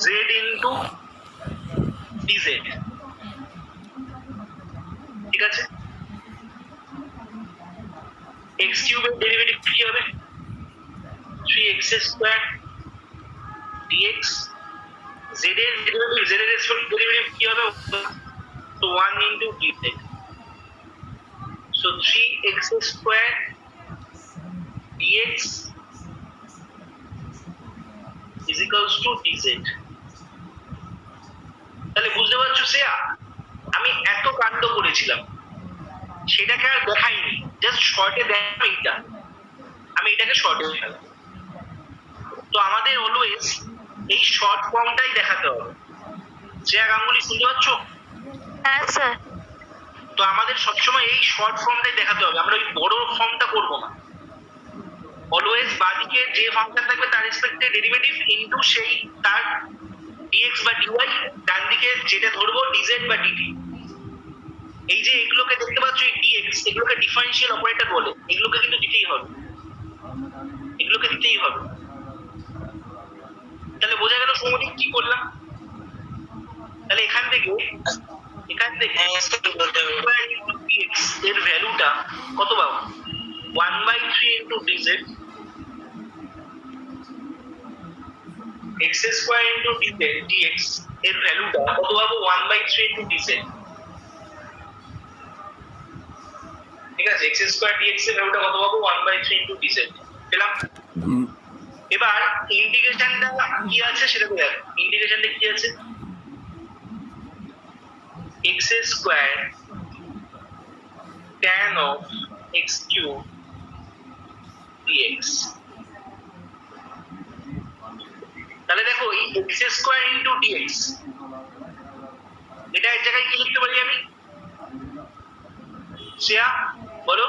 Z into DZ, ঠিক আছে? X কিউবের ডেরিভেটিভ কি হবে? 3x স্কয়ার ডিএক্স, জেড এর ডেরিভেটিভ কি হবে? তো 1 into dz, so 3x square dx is equals to dz. তাহলে বুঝতে পারছো শ্রেয়া, আমি এত কাণ্ড করেছিলাম, সেটাকে আর দেখাইনি, জাস্ট শর্টে দেখাম এইটা, আমি এটাকে শর্টে দেখালাম। তো আমাদের অলওয়েজ এই শর্ট ফর্মটাই দেখাতে হবে। শ্রেয়া গাঙ্গুলি শুনতে পাচ্ছ? হ্যাঁ স্যার। তো আমাদের সবসময় এই শর্ট ফর্মটাই দেখাতে হবে, আমরা ওই বড় ফর্মটা করব না। অলওয়েজ বাদিকে যে ফাংশন থাকবে তার রেসপেক্টে ডেরিভেটিভ ইনটু সেই তার ডিএক্স বা ডিওয়াই, ডান দিকে যেটা ধরবো ডিজেড বা ডিটি। এই যে এগুলোকে দেখতে পাচ্ছ, এই ডিএক্স, এগুলোকে ডিফারেন্সিয়াল অপারেটর বলে, এগুলোকে কিন্তু দিতেই হবে, এগুলোকে দিতেই হবে। তাহলে বোঝা গেল সৌমদীপ কি করলাম? তাহলে এখান থেকে এর ভ্যালুটা কত পাবো? 1/3 into dz, x square into dz dx এর ভ্যালুটা কত পাবো? 1/3 ইন্টু ডিজেড, ঠিক আছে? এক্স স্কয়ার ডিএক্স এর ভ্যালুটা কত পাবো? 1/3 ইন্টু ডিজেড পেলাম। এবার ইন্টিগ্রেশনটা কি আছে সেটা দেখো, ইন্টিগ্রেশনটা কি আছে? X square tan of x cube dx। তাহলে দেখো এই x স্কয়ার ইনটু dx, এটা এর জায়গায় কি লিখতে পারি আমি? শ্রেয়া বলো,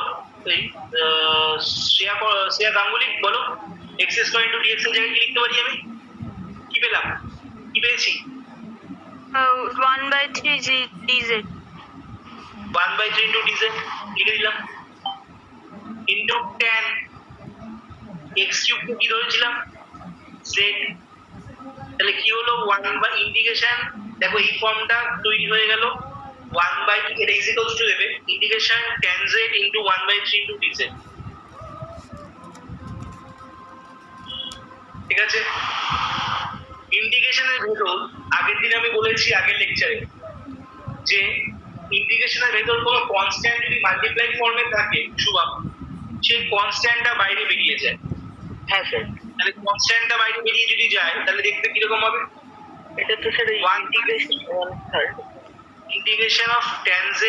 এই শ্রেয়া গাঙ্গুলি বলো, x স্কয়ার ইনটু dx এর জায়গায় কি লিখতে পারি আমি? কি পেলাম? কি পেয়েছি? 1/3 dz। 1/3 ইনটু dz লিখে দিলাম, ইনটু tan x কিউব কে কি ধরেছিলাম? z। তাহলে কি হলো? 1 বাই ইন্টিগ্রেশন, দেখো এই ফর্মটা তৈরি হয়ে গেল, 1 বাই এটা ইজ ইকুয়ালস টু দেবে integration tan z into 1/3 into dz, ঠিক আছে? ইন্টিগ্রেশনের ভেতর আগের দিন আমি বলেছি, আগের লেকচারে, যে ইন্টিগ্রেশনের ভেতর কোনো কনস্ট্যান্ট যদি মাল্টিপ্লাই ফর্মে থাকে শুভম, সেই কনস্ট্যান্টটা বাইরে বেরিয়ে যায়। হ্যাঁ স্যার। তাহলে কনস্ট্যান্টটা বাইরে বেরিয়ে যদি যায় তাহলে দেখতে কিরকম হবে? এটা তো sir integration of tan z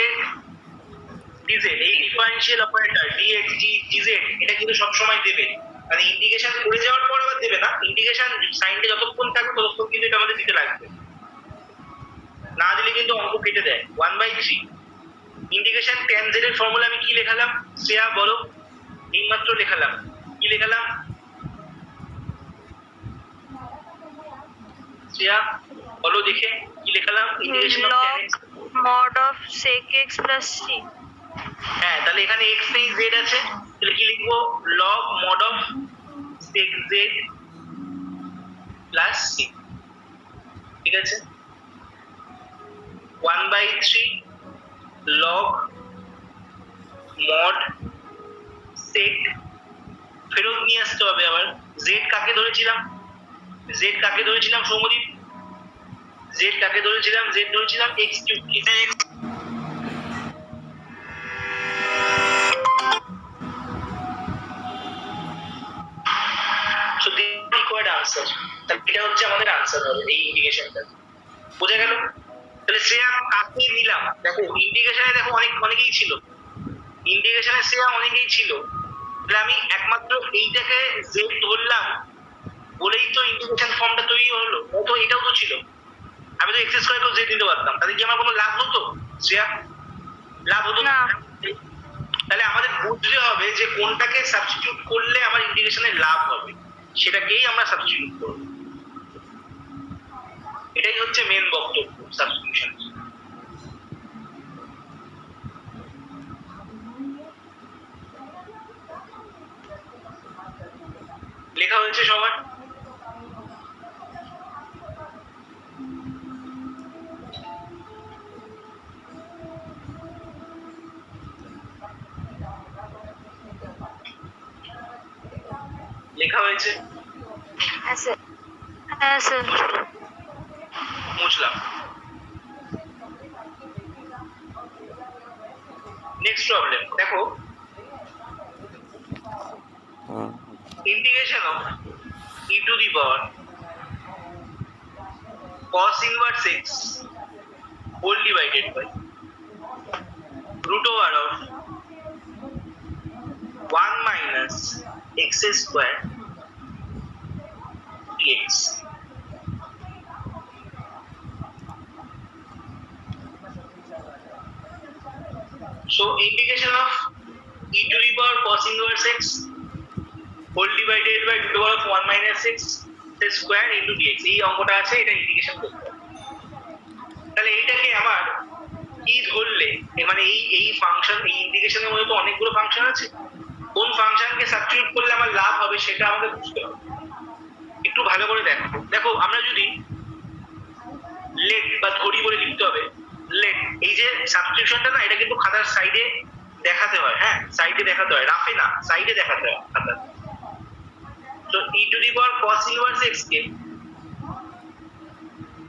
dz, এই ডিফারেন্সিয়াল অপারেটর dx dz এটা কিন্তু সব সময় দেবে, মানে ইন্টিগ্রেশন করে যাওয়ার পর আবার দেবে না, ইন্টিগ্রেশন সাইনটা যতক্ষণ থাকবে ততক্ষণ কিন্তু এটা আমাদের দিতে লাগবে, না দিলে কিন্তু অঙ্ক কেটে দেয়। 1/3 ইন্টিগ্রেশন tan z এর ফর্মুলা আমি কি লেখালাম? শ্রেয়া বলো, এইমাত্র লেখালাম, কি লেখালাম? শ্রেয়া বলো দেখে কি লেখালাম? Integration of tan x mod of sec x plus c। হ্যাঁ, তাহলে এখানে x নেই z আছে, তাহলে কি লিখবো? log mod of sec z plus c, ঠিক আছে? 1/3 log mod sec, ফেরত নিয়ে আসতে হবে আবার। z কাকে ধরেছিলাম? z কাকে ধরেছিলাম সৌমদীপ? z কাকে ধরেছিলাম? z ধরেছিলাম x cube K. So the required answer, তাহলে এটা হচ্ছে আমাদের আনসার হবে এই ইন্টিগ্রেশনটা। বোঝা গেল? তাহলে শ্রেয়া কাকে নিলাম? দেখো ইন্টিগ্রেশনে দেখো অনেকেই ছিল, ইন্টিগ্রেশনে শ্রেয়া অনেকেই ছিল, তাহলে আমি একমাত্র এইটাকে z ধরলাম বলেই তো ইন্টিগ্রেশন ফর্মটা তৈরি হলো, তো এটাও তো ছিল, আমি তো x স্কয়ার কেও z দিতে পারতাম, তাহলে কি আমার কোনো লাভ হতো শ্রেয়া? লাভ হতো না। তাহলে আমাদের বুঝতে হবে যে কোনটাকে সাবস্টিটিউট করলে আমার ইন্টিগ্রেশনে লাভ হবে, সেটাকেই আমরা সাবস্টিটিউট করব, এটাই হচ্ছে মেন বক্তব্য সাবস্টিটিউশন। লেখা হয়েছে সবার? লেখা হয়েছে? হ্যাঁ স্যার। হ্যাঁ স্যার। বুঝলাম। নেক্সট প্রবলেম দেখো, integration of e to the power cos inverse x whole divided by root over of 1 minus x square dx. So integration of e to the power cos inverse x whole divided by root over of 1 minus x square into dx, এই অঙ্কটা আছে, এটা integration করতে হবে। তাহলে এইটাকে আমার কি ধরলে, মানে এই ফাংশন, এই ইন্টিগ্রেশনের মধ্যে তো অনেকগুলো ফাংশন আছে, কোন ফাংশনকে সাবস্টিটিউট করলে আমার লাভ হবে সেটা আমাকে বুঝতে হবে। একটু ভালো করে দেখো, দেখো আমরা যদি লেট বা ধরি বলে লিখতে হবে, লেট, এই যে সাবস্টিটিউশনটা না, এটা কিন্তু খাতার সাইডে দেখাতে হয়, হ্যাঁ সাইডে দেখাতে হয়, রাফে না, সাইডে দেখাতে হয় খাতার। তো e to the power cos inverse x কে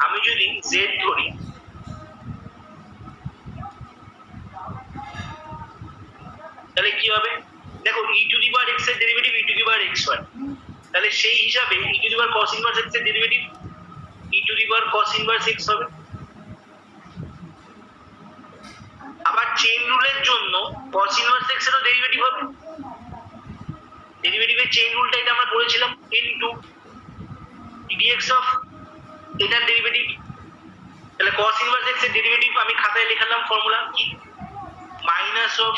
আমি যদি z ধরি, তাহলে কি হবে? দেখো e to the power x এর derivative e to the power x হয়, তাহলে সেই হিসাবে e to the power cos inverse x এর derivative e to the power cos inverse x হবে। আবার চেইন রুলের জন্য cos ইনভার্স x এরও ডেরিভেটিভ হবে, ডেরিভেটিভের চেইন রুলটা এটা আমরা পড়েছিলাম, ইনটু dx অফ এটার ডেরিভেটিভ। তাহলে cos ইনভার্স x এর ডেরিভেটিভ আমি খাতায় লিখলাম ফর্মুলা কি, minus of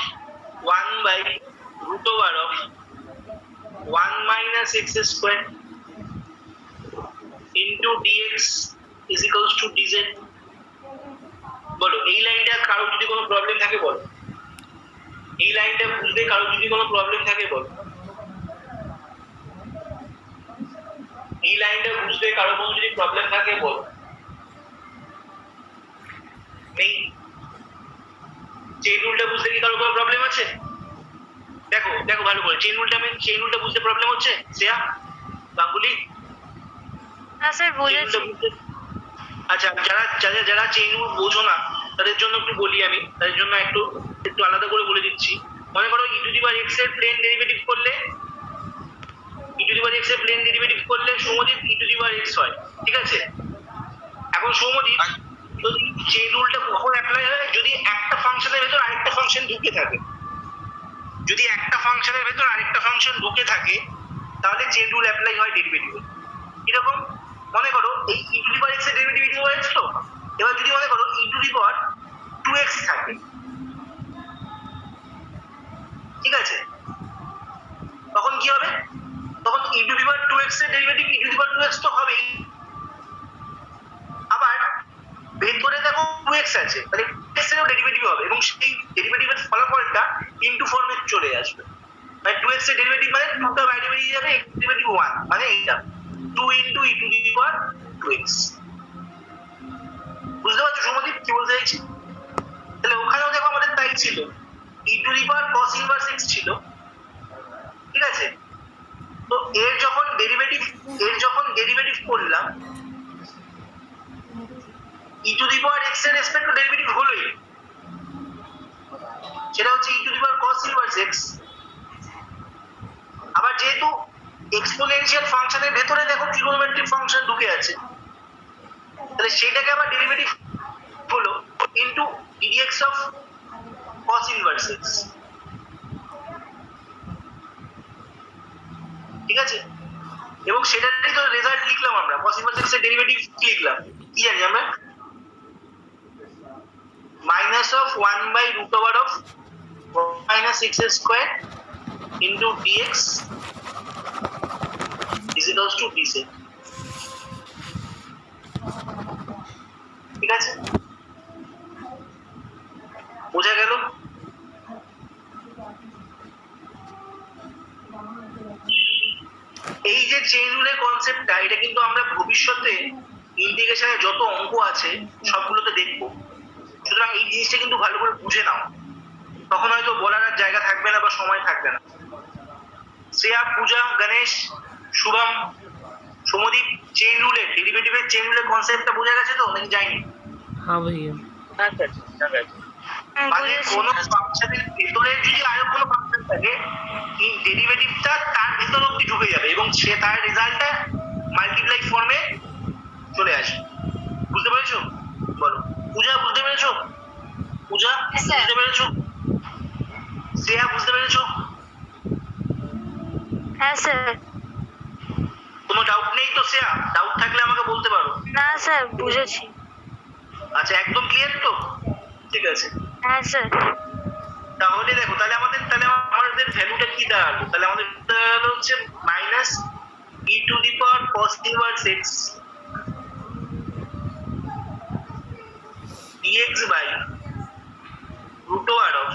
1 by root over of 1 minus x square into dx is equals to dz। বলো এই লাইনটা কারো যদি কোনো প্রবলেম থাকে বলো, এই লাইনটা বুঝতে কারো যদি কোনো প্রবলেম থাকে বলো, এই লাইনটা বুঝতে কারো কোনো যদি প্রবলেম থাকে বলো। নেই? চেইন রুলটা বুঝতে কি কারো কোনো প্রবলেম আছে? দেখো দেখো ভালো করে, চেইন রুলটা বুঝতে প্রবলেম হচ্ছে? শ্রেয়া, গাঙ্গুলি? হ্যাঁ স্যার বুঝেছি। আচ্ছা, যারা চেইন রুল বোঝো না তাদের জন্য একটু বলি, আমি তাদের জন্য একটু আলাদা করে বলে দিচ্ছি। মনে করো e to the power x এর প্লেন ডেরিভেটিভ করলে, e to the power x এর প্লেন ডেরিভেটিভ করলে Soumyadip e to the power x হয়, ঠিক আছে? এখন সৌম্যদীপ, যদি চেইন রুলটা কখন অ্যাপ্লাই হয়? যদি একটা ফাংশনের ভেতর আরেকটা ফাংশন ঢুকে থাকে, যদি একটা ফাংশনের ভেতর আরেকটা ফাংশন ঢুকে থাকে তাহলে চেইন রুল অ্যাপ্লাই হয় ডেরিভেটিভে। এরকম মনে করো এই e to the power x এর ডেরিভেটিভ হয়েছিল, এবার যদি মনে করো e to the power 2x থাকে, ঠিক আছে, তখন কি হবে? তখন e to the power 2x এর derivative e to the power 2x তো হবেই, আবার ভেতরে দেখো 2x আছে, তাহলে x এরও ডেরিভেটিভ হবে এবং সেই ডেরিভেটিভের ফলাফলটা ইনটু ফর্মে চলে আসবে। মানে 2x এর ডেরিভেটিভ মানে 2টা বাইরে বেরিয়ে যাবে, x ডেরিভেটিভ 1, মানে এইটা 2 into e to the power 2x। বুঝতে পারছো সৌম্যদীপ কি বলতে চাইছি? তাহলে ওখানেও দেখো আমাদের তাই ছিল, e to the power cos inverse x ছিল, ঠিক আছে? তো এর যখন ডেরিভেটিভ করলাম, e to the power x এর রেসপেক্টে ডেরিভেটিভ হলোই, সেটা হচ্ছে e to the power cos inverse x। আবার যেহেতু এক্সপোনেনশিয়াল ফাংশনের ভেতরে দেখো ট্রিগোনোমেট্রিক ফাংশন ঢুকে আছে, তাহলে সেটাকে আবার ডেরিভেটিভ হলো into dx of cos inverse x, ঠিক আছে? এবং সেটারই তো রেজাল্ট লিখলাম আমরা, cos ইনভার্স x এর ডেরিভেটিভ লিখলাম, কি জানি আমরা, minus of 1 by root over of minus x square into dx is equals to dz, ঠিক আছে? বোঝা গেল? এই যে চেইন রুলের কনসেপ্টটা, এটা কিন্তু আমরা ভবিষ্যতে ইন্টিগ্রেশনে যত অঙ্ক আছে সবগুলোতে দেখবো, সুতরাং এই জিনিসটা কিন্তু ভালো করে বুঝে নাও, তখন হয়তো বলার আর জায়গা থাকবে না বা সময় থাকবে না। শ্রেয়া, পূজা, গণেশ, শুভম, সমদীপ, চেইন রুলের ডেরিভেটিভের চেইন রুলের কনসেপ্টটা বোঝা গেছে তো নাকি যায়নি? हाँ भैया। হ্যাঁ স্যার বুঝা গেছে। মানে বুঝেছি কোনো ফাংশনের ভেতরে যদি আরো কোনো ফাংশন থাকে এই ডেরিভেটিভটা তার ভেতর অব্দি ঢুকে যাবে এবং সে তার রেজাল্টটা মাল্টিপ্লাই ফর্মে চলে আসবে। বুঝতে পেরেছো? বলো। পূজা বুঝতে পেরেছো? পূজা Yes, sir. বুঝতে পেরেছো? শ্রেয়া বুঝতে পেরেছো? হ্যাঁ স্যার। কোনো ডাউট নেই তো শ্রেয়া? ডাউট থাকলে আমাকে বলতে পারো। না স্যার বুঝেছি। আচ্ছা একদম ক্লিয়ার তো? ঠিক আছে। হ্যাঁ স্যার। তাহলে দেখো তাহলে আমাদের ভ্যালুটা কি দাঁড়ালো? তাহলে আমাদের দাঁড়ালো হচ্ছে minus E to the power cos inverse x dx by root over of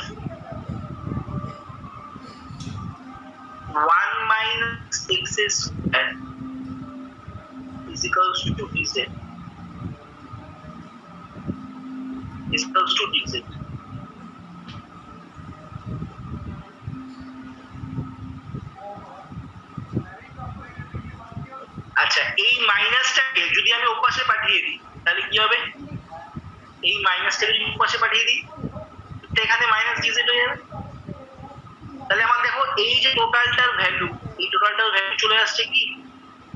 1 minus x square is equals to dz is equals to dz. আচ্ছা এই মাইনাসটাকে যদি আমি ওপাশে পাঠিয়ে দিই তাহলে কি হবে? এই মাইনাসটাকে যদি ওপাশে পাঠিয়ে দিই তো এখানে মাইনাস ডিজেড হয়ে যাবে। তাহলে আমার দেখো এই যে টোটালটার ভ্যালু, এই টোটালটার ভ্যালু চলে আসছে কি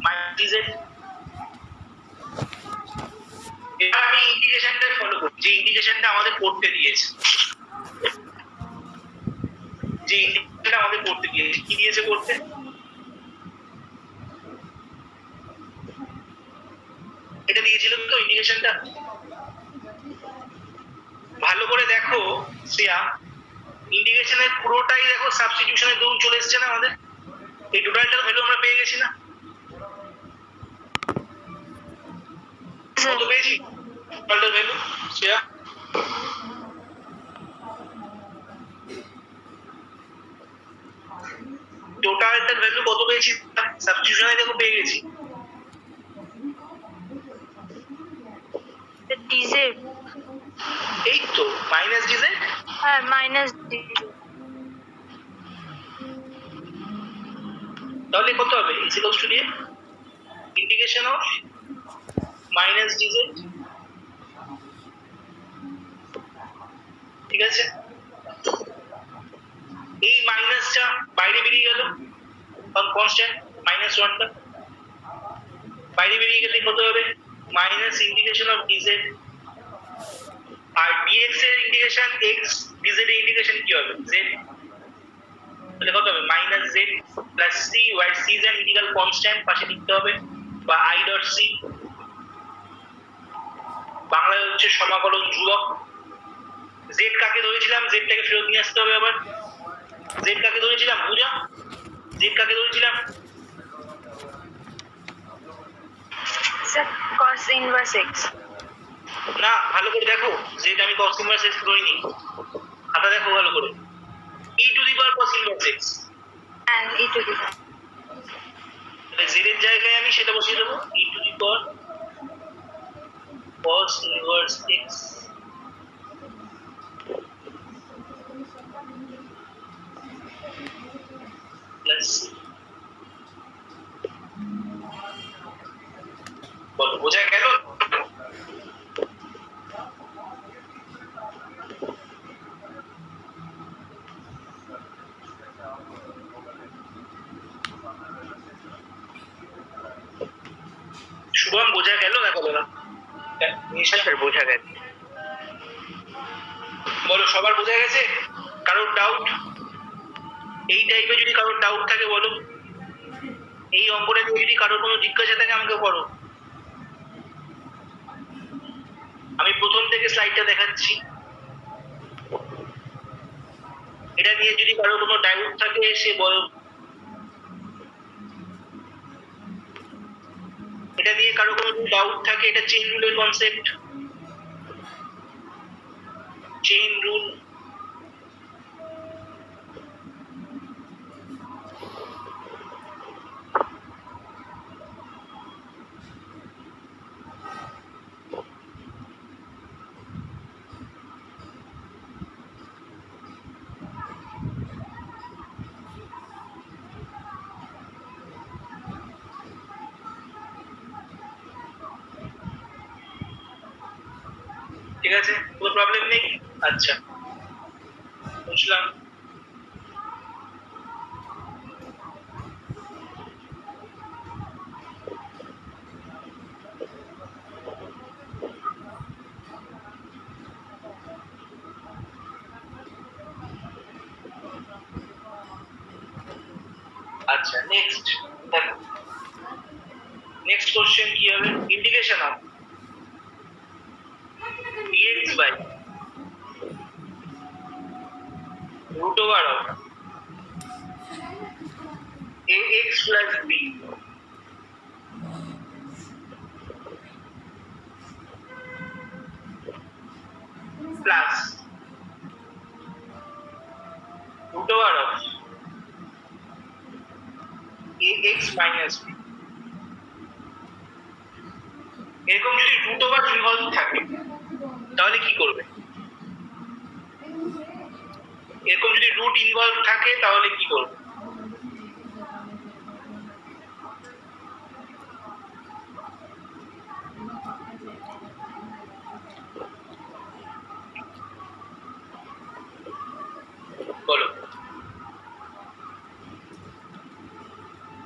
মাইনাস ডিজেড। এবার আমি ইন্টিগ্রেশনটা ফলো করি, যে ইন্টিগ্রেশনটা আমাদের করতে দিয়েছে, যে ইন্টিগ্রেশনটা আমাদের করতে দিয়েছে, কি দিয়েছে করতে? এটা দিয়েছিল তো ইন্টিগ্রেশনটা। ভালো করে দেখো শ্রেয়া, ইন্টিগ্রেশনের পুরোটাই দেখো সাবস্টিটিউশনের দরুন চলে এসেছে না আমাদের? এই টোটালটার ভ্যালু আমরা পেয়ে গেছি না? কত পেয়েছি টোটালটার ভ্যালু শ্রেয়া? টোটালটার ভ্যালু কত পেয়েছি? সাবস্টিটিউশনে দেখো পেয়ে গেছি। ডিজেড। এই তো মাইনাস ডিজেড। হ্যাঁ মাইনাস ডিজেড। তাহলে কত হবে? ইজ ইকুয়ালস টু দিয়ে ইন্টিগ্রেশন অফ মাইনাস ডিজেড। ঠিক আছে, এই মাইনাসটা বাইরে বেরিয়ে গেল কারণ কনস্ট্যান্ট মাইনাস ওয়ানটা বাইরে বেরিয়ে গেলে কত হবে? Minus integration of dz. আর ডিএক্স এর ইন্টিগ্রেশন এক্স, ডিজেড এর ইন্টিগ্রেশন কি হবে? জেড। তাহলে কত হবে? Minus z plus c, where c is an integral constant, পাশে লিখতে হবে, বা আই ডট সি, বাংলায় হচ্ছে সমাকলন ধ্রুবক। জেড কাকে ধরেছিলাম? জেডটাকে ফেরত নিয়ে আসতে হবে আবার। জেড কাকে ধরেছিলাম পূজা? জেড কাকে ধরেছিলাম? Sir cos inverse x. না ভালো করে দেখো, জেড আমি cos ইনভার্স এক্স ধরিনি, খাতা দেখো ভালো করে। E to the power cos inverse x, and e to the power. তাহলে জেড এর জায়গায় আমি সেটা বসিয়ে দেবো, e to the power cos inverse x plus বলো, বোঝা গেল? শুভম বোঝা গেল না গেল না? স্যার বোঝা গেছে। বলো সবার বোঝা গেছে? কারোর ডাউট? এই টাইপের যদি কারোর ডাউট থাকে বলো, এই অঙ্কটা নিয়ে যদি কারোর কোনো জিজ্ঞাসা থাকে আমাকে করো। আমি প্রথম থেকে স্লাইডটা দেখাচ্ছি, এটা নিয়ে যদি কারোর কোনো ডাউট থাকে সে বলো। এটা নিয়ে কারো কোনো ডাউট থাকে, এটা চেইন রুলের কনসেপ্ট, চেইন রুল। ঠিক আছে, কোনো প্রবলেম নেই। আচ্ছা, বুঝলাম। আচ্ছা, নেক্সট দেখো, নেক্সট কোশ্চেন কি হবে? Integration of dx by root over of ax plus b plus root over of ax minus b। এরকম যদি রুট ওভার ইনভলভ থাকে তাহলে কি করবে? এরকম যদি রুট ইনভলভ থাকে তাহলে কি করবে? বলো,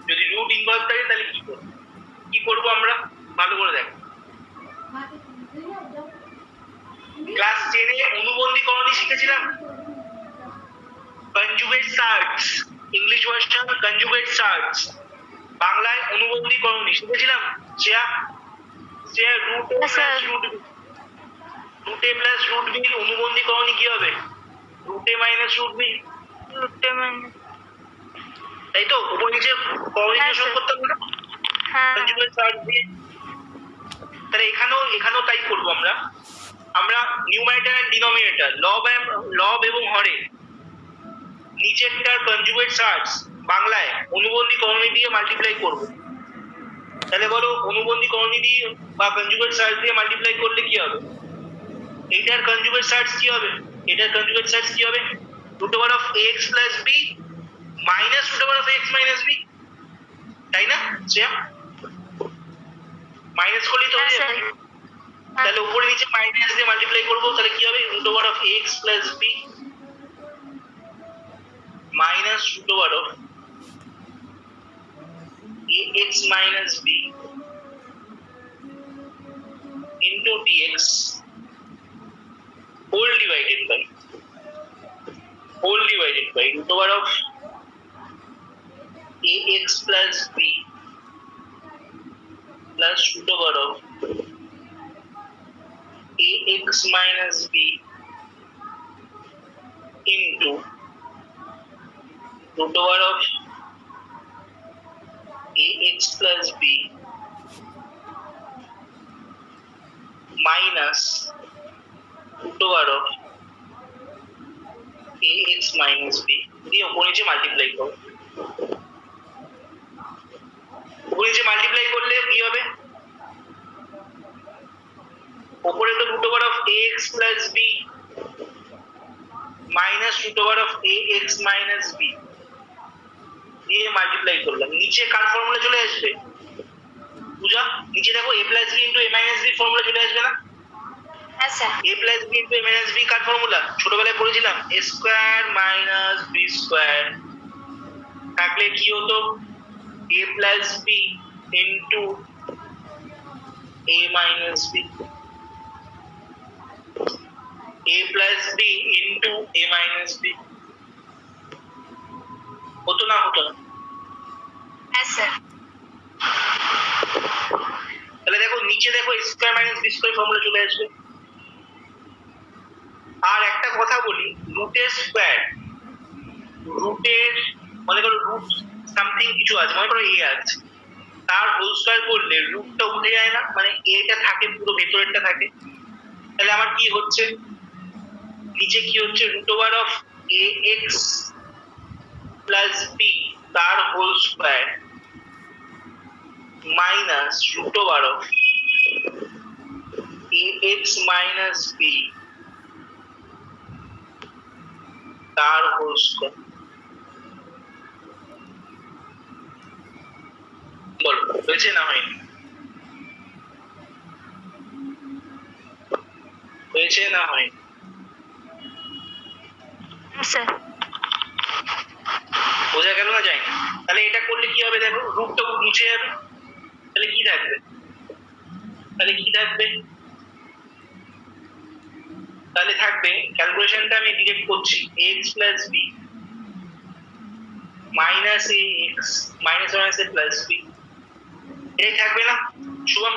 যদি রুট ইনভলভ থাকে তাহলে কি করবো? কি করবো আমরা? ভালো করে দেখো, ক্লাস 10 এ অনুবন্ধীকরণই শিখেছিলাম, conjugate search, English version conjugate search, বাংলায় অনুবন্ধীকরণই শিখেছিলাম। শ্রেয়া, শ্রেয়া রুট এ প্লাস রুট বি অনুবন্ধীকরণই কি হবে? রুট এ মাইনাস রুট বি, তাই তো? উপর নিচে করণীয় করতে হবে না কনজুগেট সার্চ দিয়ে। তাহলে এখানেও তাই করবো আমরা। আমরা নিউমারেটর এন্ড ডিনোমিনেটর লব এবং হরে নিচেরটার কনজুগেট সার্চ বাংলায় অনুবন্ধীকরণী দিয়ে মাল্টিপ্লাই করব। তাহলে বলো, অনুবন্ধীকরণী দিয়ে বা কনজুগেট সার্চ দিয়ে মাল্টিপ্লাই করলে কি হবে? এটার কনজুগেট সার্চ কি হবে? এটার কনজুগেট সার্চ কি হবে? Root over of ax plus b minus root over of x minus b, তাই না? মাইনাস করলেই তো হয়ে যাবে। তাহলে উপরে নিচে মাইনাস দিয়ে মাল্টিপ্লাই করবো, তাহলে কি হবে? Root over of ax plus b minus root over of ax minus b into dx whole divided by root over of ax plus b plus root over of ax minus b into root over of ax plus b minus root over of ax minus b দিয়ে উপর নিচে multiply করো। উপর নিচে multiply করলে কি হবে? উপরে তো root over of ax plus b minus root over of ax minus b দিয়ে মাল্টিপ্লাই করলাম। নিচে কার ফর্মুলা চলে আসবে? পূজা, নিচে দেখো a plus b into a minus b formula চলে আসবে না? হ্যাঁ sir. a plus b into a minus b car formula? ছোটবেলায় পড়েছিলাম, a square minus b square। থাকলে কি হতো? a plus b into a minus b, a plus b into a minus b হতো না? হতো না? হ্যাঁ স্যার। তাহলে দেখো নিচে দেখো a square minus b square formula চলে আসবে। আর একটা কথা বলি, রুটের স্কয়ার, রুটের মনে করো রুট সামথিং কিছু আছে, মনে করো a আছে, তার হোল স্কয়ার করলে রুটটা উঠে যায় না, মানে এটা থাকে পুরো ভেতরেরটা থাকে। তাহলে আমার কি হচ্ছে? নিচে কি হচ্ছে? Root over of ax plus b তার whole square minus root over of ax minus b তার হোল স্কয়ার। বলো, হয়েছে না হয়নি? হয়েছে না হয়? স্যার বোঝা গেল না? যায় না। তাহলে এটা করলে কি হবে দেখো, রুটটা মুছে যাবে। তাহলে কি থাকবে? তাহলে থাকবে, ক্যালকুলেশনটা আমি ডিরেক্ট করছি, x plus b minus a x minus a plus b, এটাই থাকবে না শুভম?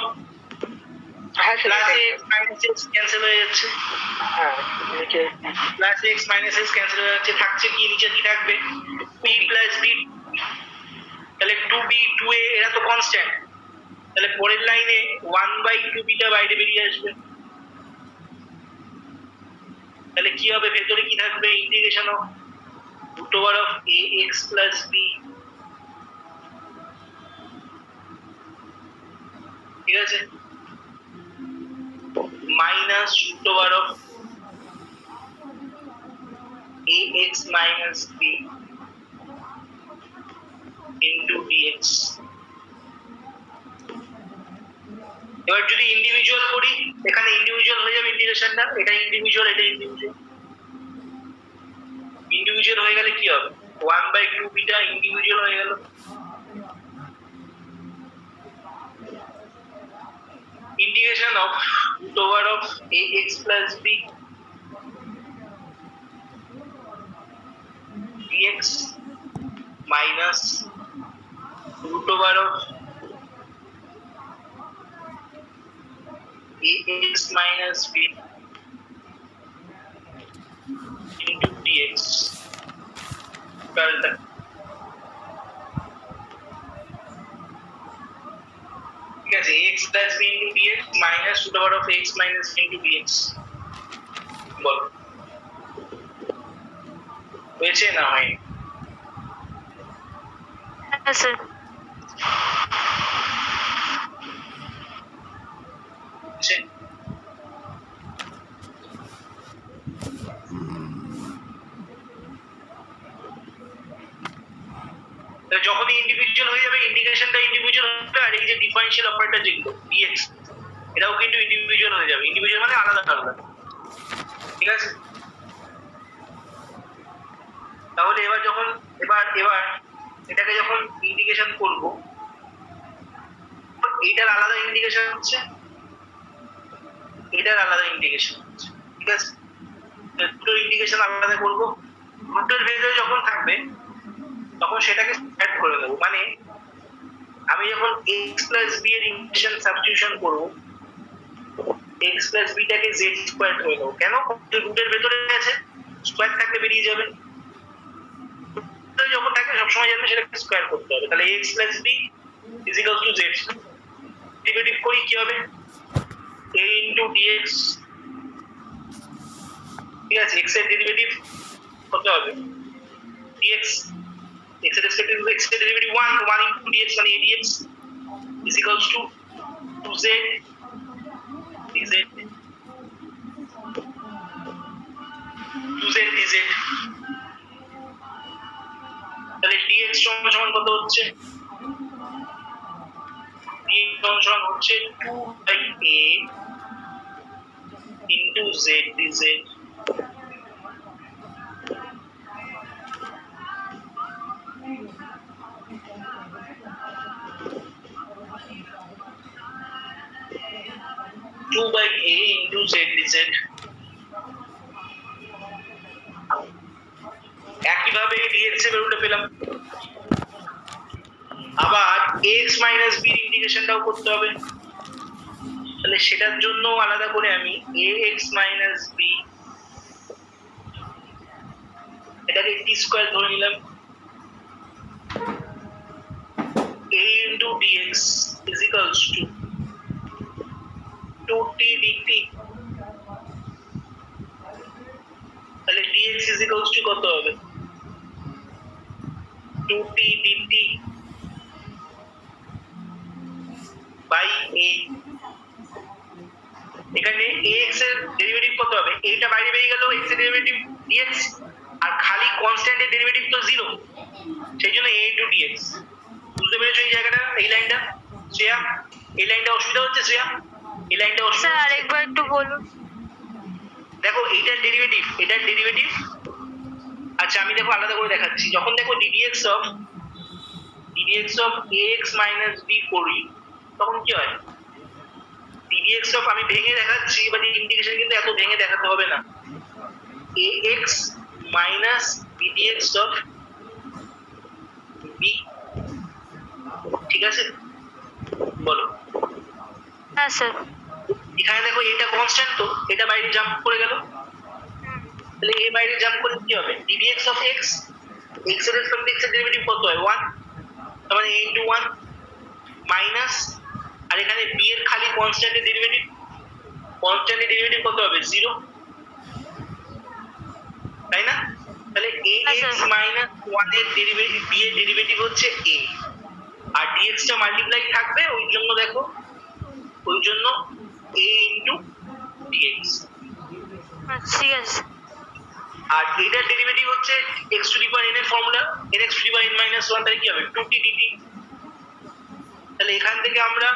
হ্যাঁ sir, plus x minus x cancel হয়ে যাচ্ছে, হ্যাঁ নিচে plus x minus x cancel হয়ে যাচ্ছে, থাকছে কি? নিচে কি থাকবে? B plus b. তাহলে টু বি টু এ এরা তো কনস্ট্যান্ট, তাহলে পরের লাইনে 1/2bটা বাইরে বেরিয়ে আসবে। তাহলে কি হবে? ভেতরে কি থাকবে? Integration of root over of a x plus b, ঠিক আছে, minus root over of a x minus b into dx. এবার যদি ইন্ডিভিজুয়াল করি, এখানে ইন্ডিভিজুয়াল হয়ে যাবে ইন্টিগ্রেশনটা, এটা ইন্ডিভিজুয়াল, এটা ইন্ডিভিজুয়াল। ইন্ডিভিজুয়াল হয়ে গেলে কি হবে? 1/2bটা ইন্ডিভিজুয়াল হয়ে গেল। Integration of root over of a x plus b dx minus root over of ax minus b into dx। কালটা ঠিক আছে, x plus b into dx minus root over of x minus b into dx। বল হয়েছে না হয়? হ্যাঁ sir হয়েছে। যখনই individual হয়ে যাবে, ইন্টিগ্রেশনটা ইন্ডিভিজুয়াল হবে, আর এই যে ডিফারেন্সিয়াল অপারেটর যেগুলো dx এটাও কিন্তু ইন্ডিভিজুয়াল হয়ে যাবে। ইন্ডিভিজুয়াল মানে আলাদা আলাদা, ঠিক আছে? তাহলে এবার যখন এবার এটাকে যখন ইন্টিগ্রেশন করব, এইটার আলাদা ইন্টিগ্রেশন হচ্ছে, এটার আলাদা ইন্টিগ্রেশন হচ্ছে, ঠিক আছে? দুটো ইন্টিগ্রেশন আলাদা করব। রুটের ভেতরে যখন থাকবে তখন সেটাকে অ্যাড করে দেবো, মানে আমি যখন x প্লাস বি এর ইন্টিগ্রেশন সাবস্টিটিউশন করব, x প্লাস বিটাকে z স্কয়ার করে দেবো। কেন? রুটের ভেতরে আছে, স্কয়ার থাকলে বেরিয়ে যাবে। যখন থাকে সবসময় জানবে সেটাকে স্কয়ার করতে হবে। তাহলে x plus b is equal to z। Derivative করি কি হবে? a ইনটু dx, ঠিক আছে? x এর ডেরিভেটিভ কত হবে? dx, x এর রেসপেক্টিভ x এর ডেরিভেটিভ 1 ইনটু dx মানে a dx is equals two 2z dz, 2z dz। তাহলে dx সমান সমান কত হচ্ছে? dx সমান হচ্ছে 2/a ইনটু z dz। একইভাবে dx এর ভ্যালুটা পেলাম। আবার x মাইনাস b এর ইন্টিগ্রেশনটাও করতে হবে, তাহলে সেটার জন্য আলাদা করে আমি ax মাইনাস b এটাকে t স্কয়ার ধরে নিলাম, a into dx is equals to 2t dt। তাহলে dx is equals to কত হবে? 2t dt by a। এখানে ax এর ডেরিভেটিভ কত হবে? এইটা বাইরে বেরিয়ে গেল, x এর ডেরিভেটিভ dx, আর খালি কনস্ট্যান্ট এর ডেরিভেটিভ তো 0, সেই জন্য a into dx। বুঝতে পেরেছো এই জায়গাটা, এই লাইনটা শ্রেয়া? এই লাইনটা অসুবিধা হচ্ছে শ্রেয়া? এই লাইনটা স্যার অসুবিধা হচ্ছে? আরেকবার একটু বলুন। দেখো এটার ডেরিভেটিভ আচ্ছা আমি দেখো আলাদা করে দেখাচ্ছি। যখন দেখো ddx of ax minus b করি তখন কি হয়? ddx অফ আমি ভেঙে দেখাচ্ছি, বাট ইন্টিগ্রেশন কিন্তু এত ভেঙে দেখাতে হবে না। ax minus bdx of b, ঠিক আছে? বলো। হ্যাঁ স্যার। এখানে দেখো এটা কনস্ট্যান্ট, তো এটা বাইরে জাম্প করে গেল, তাহলে এ বাইরে জাম্প করে কি হবে? ddx অফ x, x এর রেসপেক্টে x এর ডেরিভেটিভ কত হয়? 1, তার মানে a ইনটু 1 মাইনাস, আর এখানে b এর খালি কনস্ট্যান্টের ডেরিভেটিভ কত হবে? 0, তাই না? তাহলে ax মাইনাস 1 এর ডেরিভেটিভ, b এর ডেরিভেটিভ হচ্ছে a, আর dx টা মাল্টিপ্লাই থাকবে, ওই জন্য দেখো a ইনটু dx। ঠিক আছে। আর এটার ডেরিভেটিভ হচ্ছে x two the power n এর formula, nx two the power n minus 1, তাহলে কি হবে? 2t dt। তাহলে এখান থেকে আমরা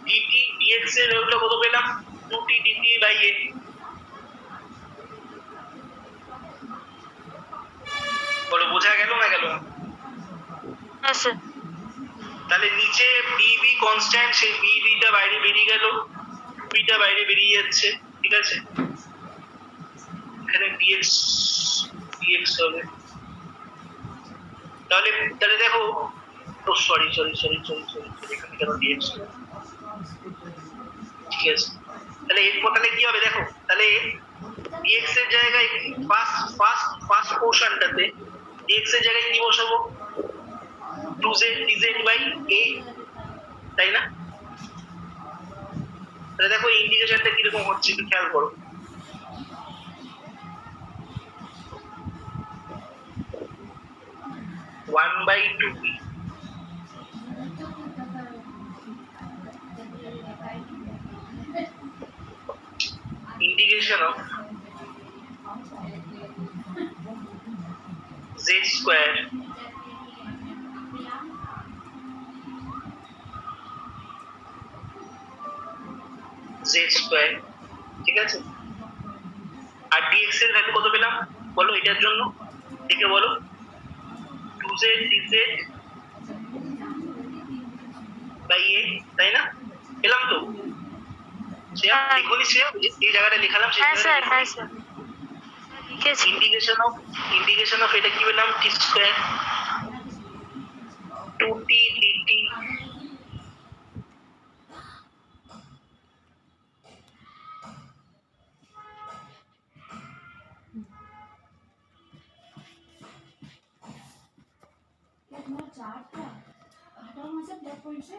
dt dx এর ভ্যালুটা কত পেলাম? 2t dt by a। বলো বোঝা গেল না গেল? হ্যাঁ স্যার। তাহলে নিচে bb কনস্ট্যান্ট, সেই bb টা বাইরে বেরিয়ে গেল, b টা বাইরে বেরিয়ে যাচ্ছে, ঠিক আছে? এখানে dx হবে, তাহলে দেখো, ও সরি, এখানে কেন dx, ঠিক আছে? তাহলে এরপর তাহলে কি হবে দেখো, তাহলে dx এর জায়গায় ফার্স্ট পোর্শনটাতে dx এর জায়গায় কি বসাবো? 2z dz বাই a, তাই না? তাহলে দেখো ইন্টিগ্রেশনটা কিরকম হচ্ছে একটু খেয়াল করো। One by two b integration of z square ঠিক আছে? আর dx এর ভ্যালু কত পেলাম বলো এটার জন্য? দেখে বলো, 2z dz বাই a, তাই না? পেলাম তো? শ্রেয়া লিখুনি? শ্রেয়া এই জায়গাটা লিখালাম সেই হ্যাঁ স্যার। জায়গাটা হ্যাঁ স্যার লিখেছি। ইন্টিগ্রেশন অফ এটা কি পেলাম? t স্কয়ার 2t dt क्या तुम्हारा चार्ट था हटाओ वहां से ब्लैक पॉइंट से